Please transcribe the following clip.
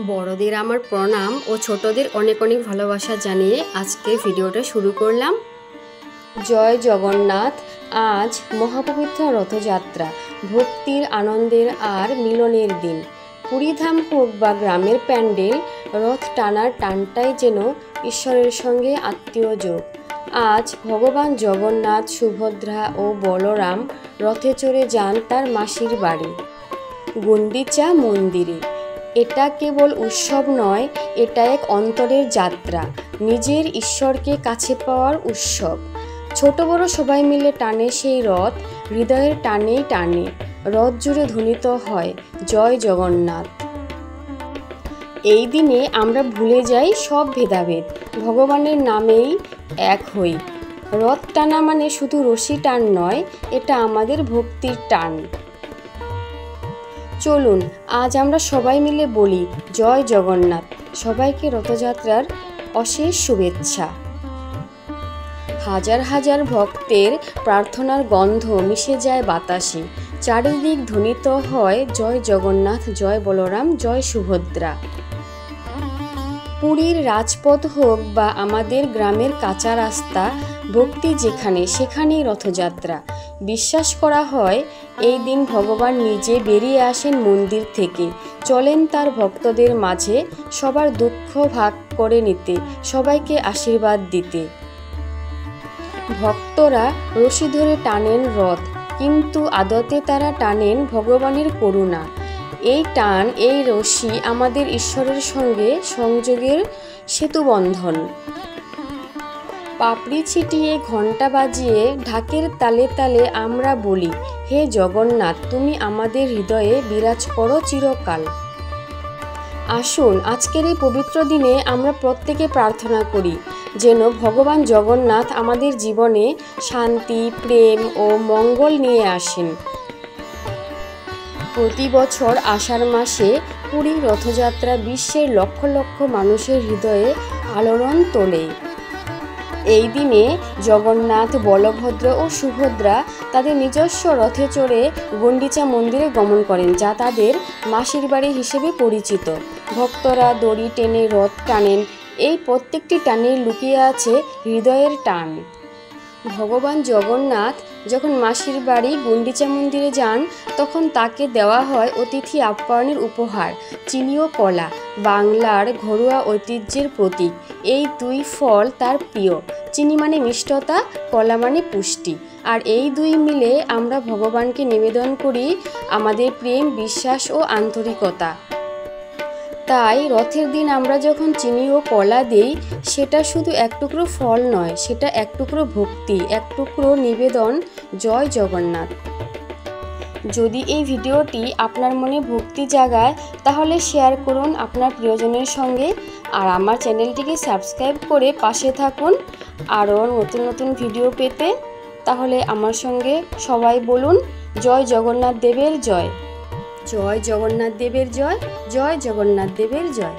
বড়দের আমার প্রণাম ও ছোটদের অনেক অনেক ভালোবাসা জানিয়ে আজকে ভিডিওটা শুরু করলাম। জয় জগন্নাথ। আজ মহাপবিত্র রথযাত্রা, ভক্তির, আনন্দের আর মিলনের দিন। পুরীধাম হোক বা গ্রামের প্যান্ডেল, রথ টানার টানটাই যেন ঈশ্বরের সঙ্গে আত্মীয় যোগ। আজ ভগবান জগন্নাথ, সুভদ্রা ও বলরাম রথে চড়ে যান তার মাসির বাড়ি গুন্ডিচা মন্দিরে। এটা কেবল উৎসব নয়, এটা এক অন্তরের যাত্রা, নিজের ঈশ্বরকে কাছে পাওয়ার উৎসব। ছোট বড় সবাই মিলে টানে সেই রথ, হৃদয়ের টানেই টানে। রথ জুড়ে ধ্বনিত হয় জয় জগন্নাথ। এই দিনে আমরা ভুলে যাই সব ভেদাভেদ, ভগবানের নামেই এক হই। রথ টানা মানে শুধু রশি টান নয়, এটা আমাদের ভক্তির টান। চলুন আজ আমরা সবাই মিলে বলি জয় জগন্নাথ। সবাইকে রথযাত্রার অশেষ শুভেচ্ছা। হাজার হাজার ভক্তের প্রার্থনার গন্ধ মিশে যায় বাতাসে, চারিদিক ধ্বনিত হয় জয় জগন্নাথ, জয় বলরাম, জয় সুভদ্রা। পুরীর রাজপথ হোক বা আমাদের গ্রামের কাঁচা রাস্তা, ভক্তি যেখানে সেখানেই রথযাত্রা। বিশ্বাস করা হয় এই দিন ভগবান নিজে বেরিয়ে আসেন মন্দির থেকে, চলেন তার ভক্তদের মাঝে, সবার দুঃখ ভাগ করে নিতে, সবাইকে আশীর্বাদ দিতে। ভক্তরা রশি ধরে টানেন রথ, কিন্তু আদতে তারা টানেন ভগবানের করুণা। এই টান, এই রশি আমাদের ঈশ্বরের সঙ্গে সংযোগের সেতুবন্ধন। পাপড়ি ছিটিয়ে, ঘণ্টা বাজিয়ে, ঢাকের তালে তালে আমরা বলি হে জগন্নাথ, তুমি আমাদের হৃদয়ে বিরাজ করো চিরকাল। আসুন আজকের এই পবিত্র দিনে আমরা প্রত্যেকে প্রার্থনা করি যেন ভগবান জগন্নাথ আমাদের জীবনে শান্তি, প্রেম ও মঙ্গল নিয়ে আসেন। প্রতি বছর আষাঢ় মাসে পুরীর রথযাত্রা বিশ্বের লক্ষ লক্ষ মানুষের হৃদয়ে আলোড়ন তোলে। এই দিনে জগন্নাথ, বলভদ্র ও সুভদ্রা তাদের নিজস্ব রথে চড়ে গুন্ডিচা মন্দিরে গমন করেন, যা তাদের মাসির বাড়ি হিসেবে পরিচিত। ভক্তরা দড়ি টেনে রথ টানেন, এই প্রত্যেকটি টানে লুকিয়ে আছে হৃদয়ের টান। ভগবান জগন্নাথ যখন মাসির বাড়ি গুন্ডিচা মন্দিরে যান, তখন তাকে দেওয়া হয় অতিথি আপ্যায়নের উপহার, চিনি ও কলা, বাংলার ঘরোয়া ঐতিহ্যের প্রতীক। এই দুই ফল তার প্রিয়, চিনি মানে মিষ্টতা, কলা মানে পুষ্টি। আর এই দুই মিলে আমরা ভগবানকে নিবেদন করি আমাদের প্রেম, বিশ্বাস ও আন্তরিকতা। তাই রথের দিন আমরা যখন চিনি ও কলা দিই, সেটা শুধু এক টুকরো ফল নয়, সেটা এক টুকরো ভক্তি, এক টুকরো নিবেদন। জয় জগন্নাথ। যদি এই ভিডিওটি আপনার মনে ভক্তি জাগায়, তাহলে শেয়ার করুন আপনার প্রিয়জনের সঙ্গে, আর আমার চ্যানেলটিকে সাবস্ক্রাইব করে পাশে থাকুন আরও নতুন নতুন ভিডিও পেতে। তাহলে আমার সঙ্গে সবাই বলুন জয় জগন্নাথ দেবের জয়। জয় জগন্নাথ দেবের জয়, জয় জগন্নাথ দেবের জয়।